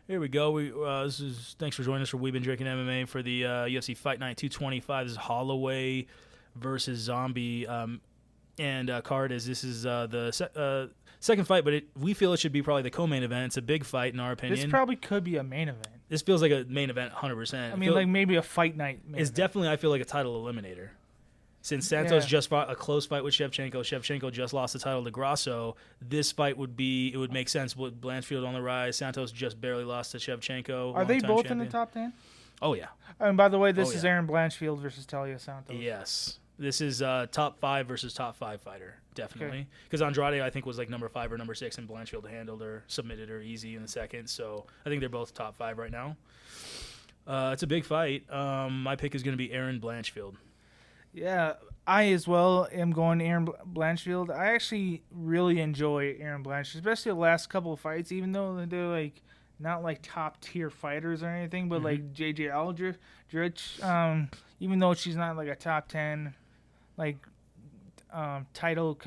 Here we go. Thanks for joining us for We've Been Drinking MMA for the UFC Fight Night 225. This is Holloway versus Zombie. Card is the second fight, but we feel it should be probably the co-main event. It's a big fight in our opinion. This probably could be a main event. This feels like a main event 100%. I mean, like maybe a fight night main It's event. definitely, I feel like, a title eliminator. Since Santos just fought a close fight with Shevchenko just lost the title to Grasso. This fight would make sense with Blanchfield on the rise. Santos just barely lost to Shevchenko. Are they both champion. in the top 10? Oh, yeah. And by the way, this is Erin Blanchfield versus Taila Santos. Yes. This is top 5 versus top 5 fighter, definitely. Because Andrade, I think, was like number 5 or number 6, and Blanchfield handled her, submitted her easy in the second. So I think they're both top 5 right now. It's a big fight. My pick is going to be Erin Blanchfield. Yeah, I as well am going Erin Blanchfield. I actually really enjoy Erin Blanchfield, especially the last couple of fights, even though they're like not like top tier fighters or anything, but like JJ Aldrich, even though she's not like a top 10 like title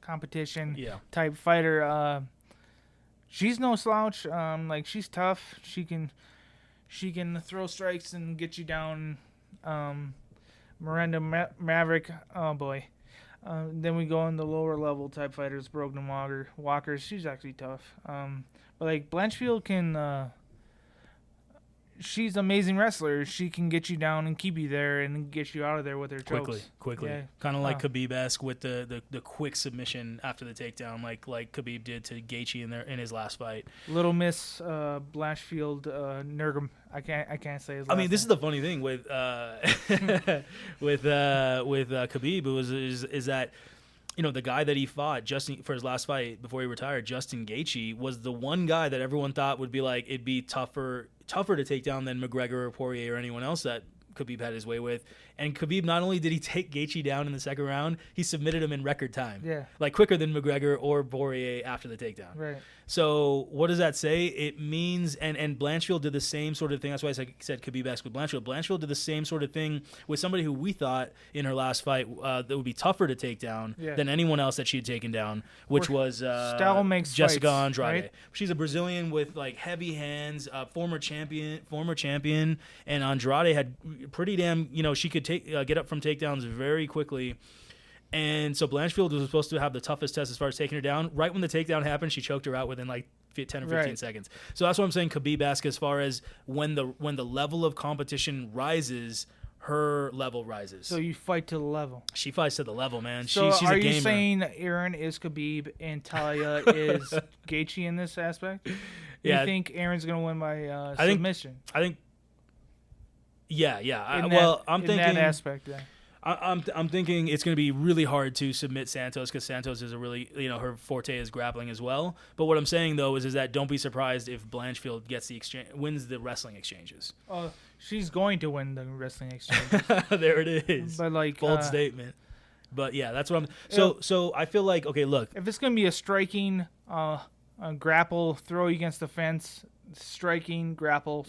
competition type fighter, she's no slouch. Like she's tough. She can throw strikes and get you down. Miranda Maverick, oh boy. Then we go in the lower level type fighters, Brogan Walker. She's actually tough. But like Blanchfield can, she's an amazing wrestler. She can get you down and keep you there and get you out of there with her chokes. Quickly. Yeah. Kind of like Khabib-esque with the quick submission after the takedown, like Khabib did to Gaethje in his last fight. Little Miss Blanchfield Nurgam. I can't say his last name. This is the funny thing with with Khabib is that, you know, the guy that he fought for his last fight before he retired, Justin Gaethje, was the one guy that everyone thought would be like it'd be tougher to take down than McGregor or Poirier or anyone else that Khabib had his way with. And Khabib, not only did he take Gaethje down in the second round, he submitted him in record time. Yeah. Like quicker than McGregor or Poirier after the takedown. Right. So what does that say? It means, and Blanchfield did the same sort of thing. That's why I said Khabib-esque with Blanchfield. Blanchfield did the same sort of thing with somebody who we thought in her last fight that would be tougher to take down than anyone else that she had taken down, which was style makes Jessica fights, Andrade. right? She's a Brazilian with like heavy hands, former champion, and Andrade had pretty damn, she could get up from takedowns very quickly. And so Blanchfield was supposed to have the toughest test as far as taking her down. Right when the takedown happened, she choked her out within like 10 or 15 seconds. So that's what I'm saying, Khabib-esque, as far as when the level of competition rises, her level rises. So you fight to the level. She fights to the level, man. So she's are a gamer. you saying Erin is Khabib and Taila is Gaethje in this aspect? Yeah. You think Erin's going to win by submission? I think. Yeah. I'm thinking in that aspect. Yeah. I'm thinking it's going to be really hard to submit Santos because Santos is a really, her forte is grappling as well. But what I'm saying though is that don't be surprised if Blanchfield wins the wrestling exchanges. She's going to win the wrestling exchanges. There it is. But like bold statement. But yeah, that's what I'm. So I feel like, okay, look, if it's going to be a striking, grapple, throw you against the fence, striking, grapple,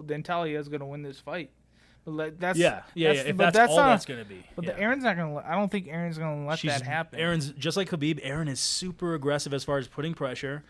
then Talia is going to win this fight. But that's If that's all that's going to be. But Erin's not going to. I don't think Erin's going to let that happen. Erin's just like Khabib. Erin is super aggressive as far as putting pressure,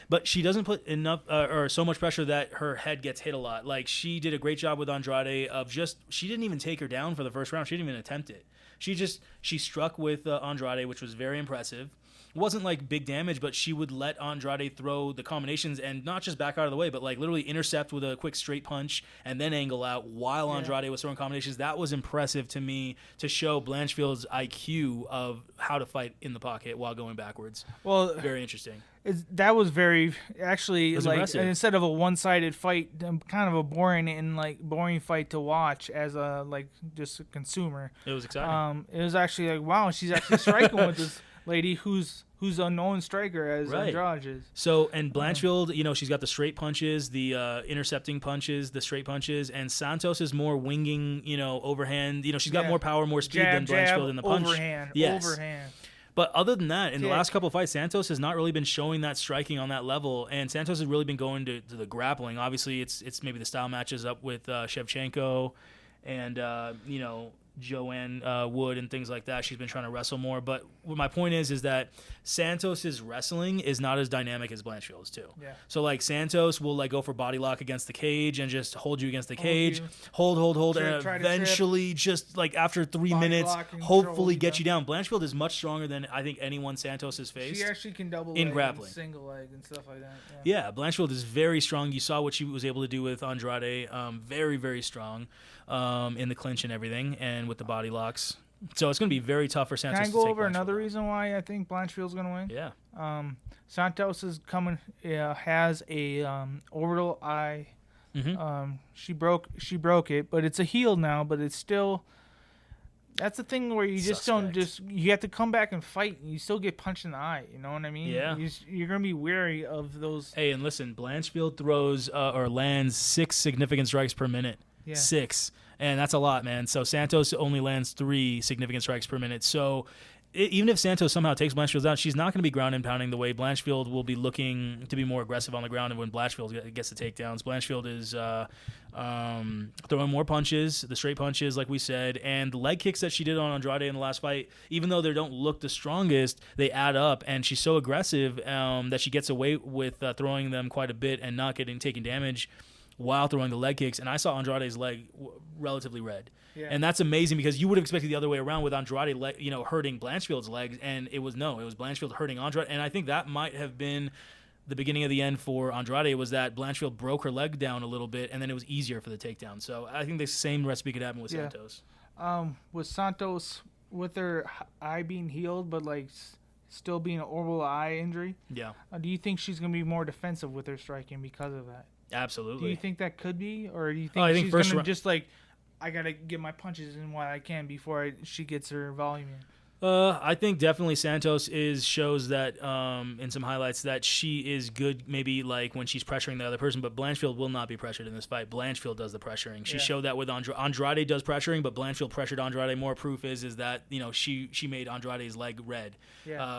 but she doesn't put enough or so much pressure that her head gets hit a lot. Like she did a great job with Andrade of she didn't even take her down for the first round. She didn't even attempt it. She struck with Andrade, which was very impressive. It wasn't like big damage, but she would let Andrade throw the combinations and not just back out of the way, but like literally intercept with a quick straight punch and then angle out while Andrade was throwing combinations. That was impressive to me to show Blanchfield's IQ of how to fight in the pocket while going backwards. Well, very interesting. That was very actually like impressive. Instead of a one-sided fight, kind of a boring fight to watch as a just a consumer. It was exciting. It was actually like, wow, she's actually striking with this lady who's a known striker as Andrade is. So, and Blanchfield, she's got the straight punches, the intercepting punches, the straight punches, and Santos is more winging, overhand. She's got more power, more speed than Blanchfield in the punch. Overhand. But other than that, in the last couple of fights, Santos has not really been showing that striking on that level, and Santos has really been going to the grappling. Obviously, it's maybe the style matches up with Shevchenko, and Joanne Wood and things like that. She's been trying to wrestle more. But what my point is that Santos's wrestling is not as dynamic as Blanchfield's too. Yeah. So like Santos will like go for body lock against the cage and just hold you against the Hold cage, you. hold, Try and to eventually just like after 3 Body minutes, lock and hopefully throw get you you down. Blanchfield is much stronger than I think anyone Santos has faced. She actually can double in leg grappling. and single leg and stuff like that. Yeah, Blanchfield is very strong. You saw what she was able to do with Andrade. Very, very strong in the clinch and everything, and with the body locks. So it's going to be very tough for Santos. Can I to go take over Blanchfield another down. reason why I think Blanchfield's going to win? Yeah. Santos is coming. Has a orbital eye. Mm-hmm. She broke it, but it's a heel now. But it's still. That's the thing where you just don't you have to come back and fight, and you still get punched in the eye. You know what I mean? Yeah. You're gonna be wary of those. Hey, and listen, Blanchfield throws or lands 6 significant strikes per minute. Yeah. 6. And that's a lot, man. So Santos only lands 3 significant strikes per minute. So even if Santos somehow takes Blanchfield down, she's not going to be ground and pounding the way Blanchfield will be looking to be more aggressive on the ground. And when Blanchfield gets the takedowns, Blanchfield is throwing more punches, the straight punches, like we said, and the leg kicks that she did on Andrade in the last fight, even though they don't look the strongest, they add up. And she's so aggressive that she gets away with throwing them quite a bit and not taking damage while throwing the leg kicks. And I saw Andrade's leg relatively red. Yeah. And that's amazing because you would have expected the other way around with Andrade, hurting Blanchfield's legs, and it was Blanchfield hurting Andrade. And I think that might have been the beginning of the end for Andrade, was that Blanchfield broke her leg down a little bit, and then it was easier for the takedown. So I think the same recipe could happen with Santos. With Santos, with her eye being healed, but like still being an orbital eye injury. Yeah, Do you think she's gonna be more defensive with her striking because of that? absolutely. Do you think that could be, or do you think I think she's first gonna round- just like, I gotta get my punches in while I can before she gets her volume in? I think definitely Santos shows that in some highlights that she is good, maybe like when she's pressuring the other person, but Blanchfield will not be pressured in this fight. Blanchfield does the pressuring. She showed that with Andrade does pressuring, but Blanchfield pressured Andrade more. Proof is that she made Andrade's leg red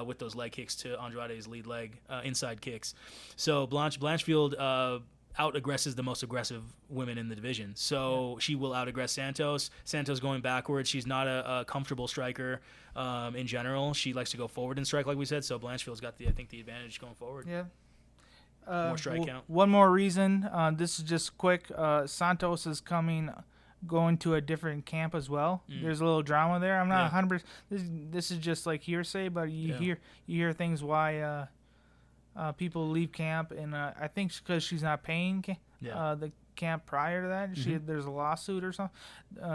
with those leg kicks to Andrade's lead leg, inside kicks. So Blanchfield out-aggresses the most aggressive women in the division. So she will out-aggress Santos. Santos going backwards. She's not a comfortable striker in general. She likes to go forward and strike, like we said. So Blanchfield's got the advantage going forward. Yeah. More strike count. One more reason. This is just quick. Santos is going to a different camp as well. There's a little drama there. I'm not 100%. This is just like hearsay, but you hear things why people leave camp, and I think because she's not paying the camp prior to that. There's a lawsuit or something.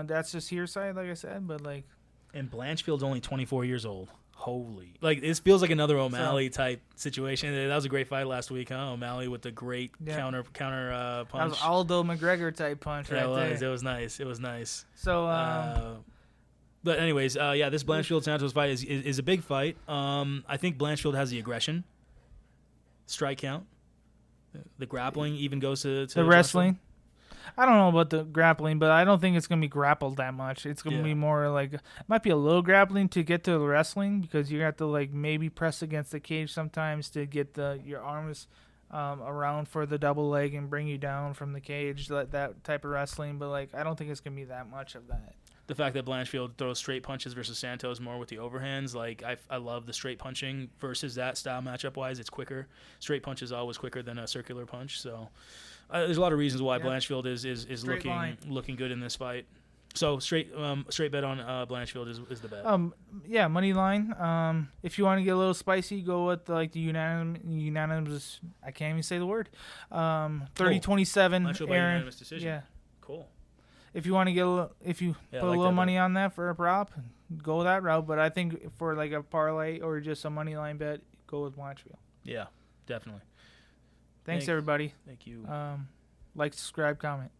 That's just hearsay, like I said. But like, and Blanchfield's only 24 years old. Holy, like this feels like another O'Malley type situation. That was a great fight last week, huh? O'Malley with the great counter punch. That was Aldo McGregor type punch, right there. It was nice. It was nice. So, but anyways, this Blanchfield Santos fight is a big fight. I think Blanchfield has the aggression. Strike count, the grappling even goes to the wrestling. I don't know about the grappling, but I don't think it's gonna be grappled that much. It's gonna be more like, it might be a little grappling to get to the wrestling, because you have to like maybe press against the cage sometimes to get your arms around for the double leg and bring you down from the cage, that type of wrestling. But like, I don't think it's gonna be that much of that. The fact that Blanchfield throws straight punches versus Santos more with the overhands, like I love the straight punching versus that style matchup wise. It's quicker. Straight punch is always quicker than a circular punch. So there's a lot of reasons why Blanchfield is looking good in this fight. So straight bet on Blanchfield is the bet. Money line. If you want to get a little spicy, go with the unanimous. I can't even say the word. 30-27. Erin. Unanimous decision. Yeah. Cool. If you want to get put a little money on that for a prop, go that route. But I think for like a parlay or just a money line bet, go with Blanchfield. Yeah, definitely. Thanks everybody. Thank you. Like, subscribe, comment.